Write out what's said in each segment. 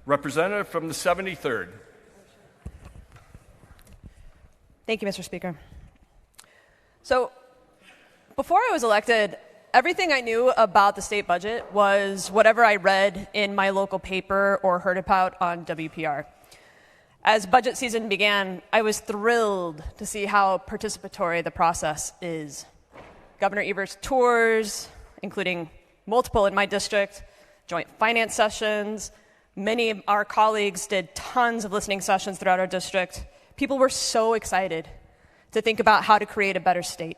Representative from the 73rd. Thank you, Mr. Speaker. So, before I was elected, everything I knew about the state budget was whatever I read in my local paper or heard about on WPR. As budget season began, I was thrilled to see how participatory the process is. Governor Evers' tours, including multiple in my district, joint finance sessions. Many of our colleagues did tons of listening sessions throughout our district. People were so excited to think about how to create a better state,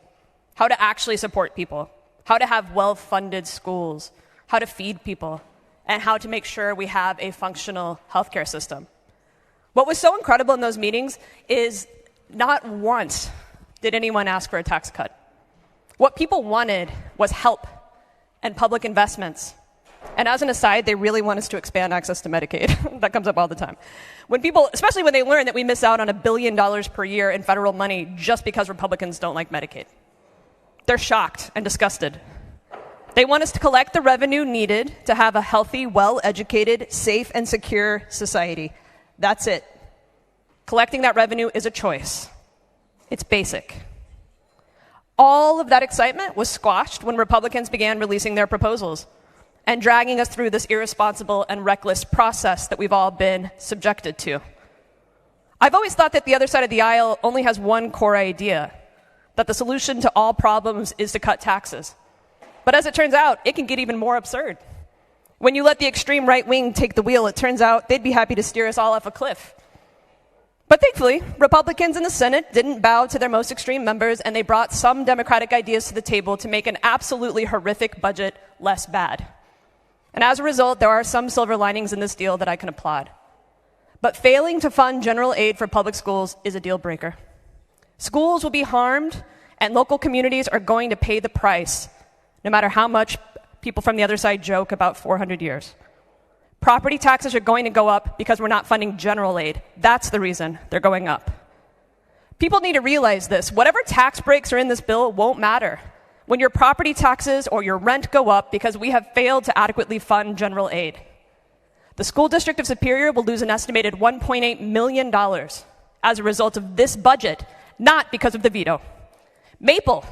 how to actually support people, how to have well-funded schools, how to feed people, and how to make sure we have a functional healthcare system. What was so incredible in those meetings is not once did anyone ask for a tax cut. What people wanted was help and public investments. And as an aside, they really want us to expand access to Medicaid. That comes up all the time. When people, especially when they learn that we miss out on $1 billion per year in federal money just because Republicans don't like Medicaid, they're shocked and disgusted. They want us to collect the revenue needed to have a healthy, well-educated, safe, and secure society. That's it. Collecting that revenue is a choice. It's basic. All of that excitement was squashed when Republicans began releasing their proposals and dragging us through this irresponsible and reckless process that we've all been subjected to. I've always thought that the other side of the aisle only has one core idea, that the solution to all problems is to cut taxes. But as it turns out, it can get even more absurd. When you let the extreme right wing take the wheel, it turns out they'd be happy to steer us all off a cliff. But thankfully, Republicans in the Senate didn't bow to their most extreme members, and they brought some Democratic ideas to the table to make an absolutely horrific budget less bad. And as a result, there are some silver linings in this deal that I can applaud. But failing to fund general aid for public schools is a deal breaker. Schools will be harmed, and local communities are going to pay the price, no matter how much people from the other side joke about 400 years. Property taxes are going to go up because we're not funding general aid. That's the reason they're going up. People need to realize this. Whatever tax breaks are in this bill won't matter when your property taxes or your rent go up because we have failed to adequately fund general aid. The School District of Superior will lose an estimated $1.8 million as a result of this budget, not because of the veto. Maple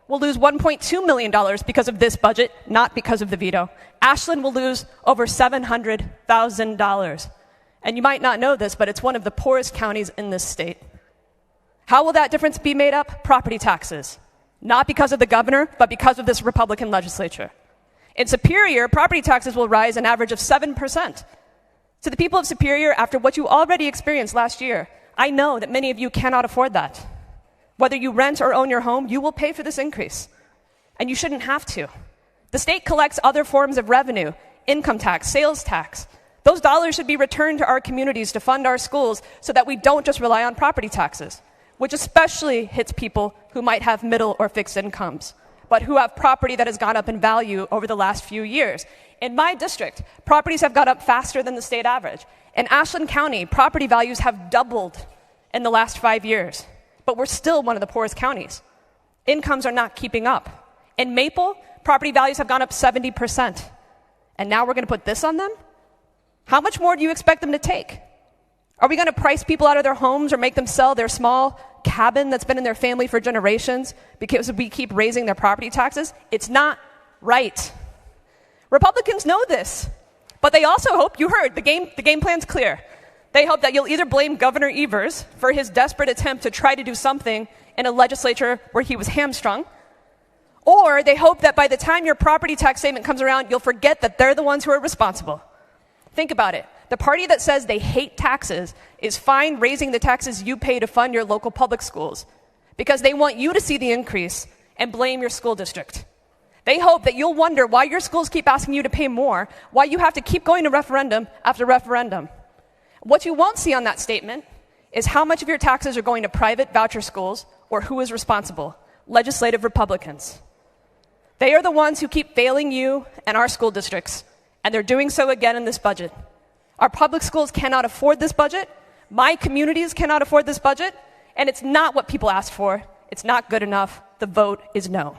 will lose $1.2 million because of this budget, not because of the veto. Ashland will lose over $700,000. And you might not know this, but it's one of the poorest counties in this state. How will that difference be made up? Property taxes. Not because of the governor, but because of this Republican legislature. In Superior, property taxes will rise an average of 7%. To the people of Superior, after what you already experienced last year, I know that many of you cannot afford that. Whether you rent or own your home, you will pay for this increase. And you shouldn't have to. The state collects other forms of revenue, income tax, sales tax. Those dollars should be returned to our communities to fund our schools so that we don't just rely on property taxes, which especially hits people who might have middle or fixed incomes, but who have property that has gone up in value over the last few years. In my district, properties have gone up faster than the state average. In Ashland County, property values have doubled in the last 5 years. But we're still one of the poorest counties. Incomes are not keeping up. In Maple, property values have gone up 70%. And now we're going to put this on them? How much more do you expect them to take? Are we going to price people out of their homes or make them sell their small cabin that's been in their family for generations because we keep raising their property taxes? It's not right. Republicans know this, but they also hope, you heard, the game plan's clear. They hope that you'll either blame Governor Evers for his desperate attempt to try to do something in a legislature where he was hamstrung, or they hope that by the time your property tax statement comes around, you'll forget that they're the ones who are responsible. Think about it. The party that says they hate taxes is fine raising the taxes you pay to fund your local public schools because they want you to see the increase and blame your school district. They hope that you'll wonder why your schools keep asking you to pay more, why you have to keep going to referendum after referendum. What you won't see on that statement is how much of your taxes are going to private voucher schools or who is responsible, legislative Republicans. They are the ones who keep failing you and our school districts, and they're doing so again in this budget. Our public schools cannot afford this budget. My communities cannot afford this budget, and it's not what people asked for. It's not good enough. The vote is no.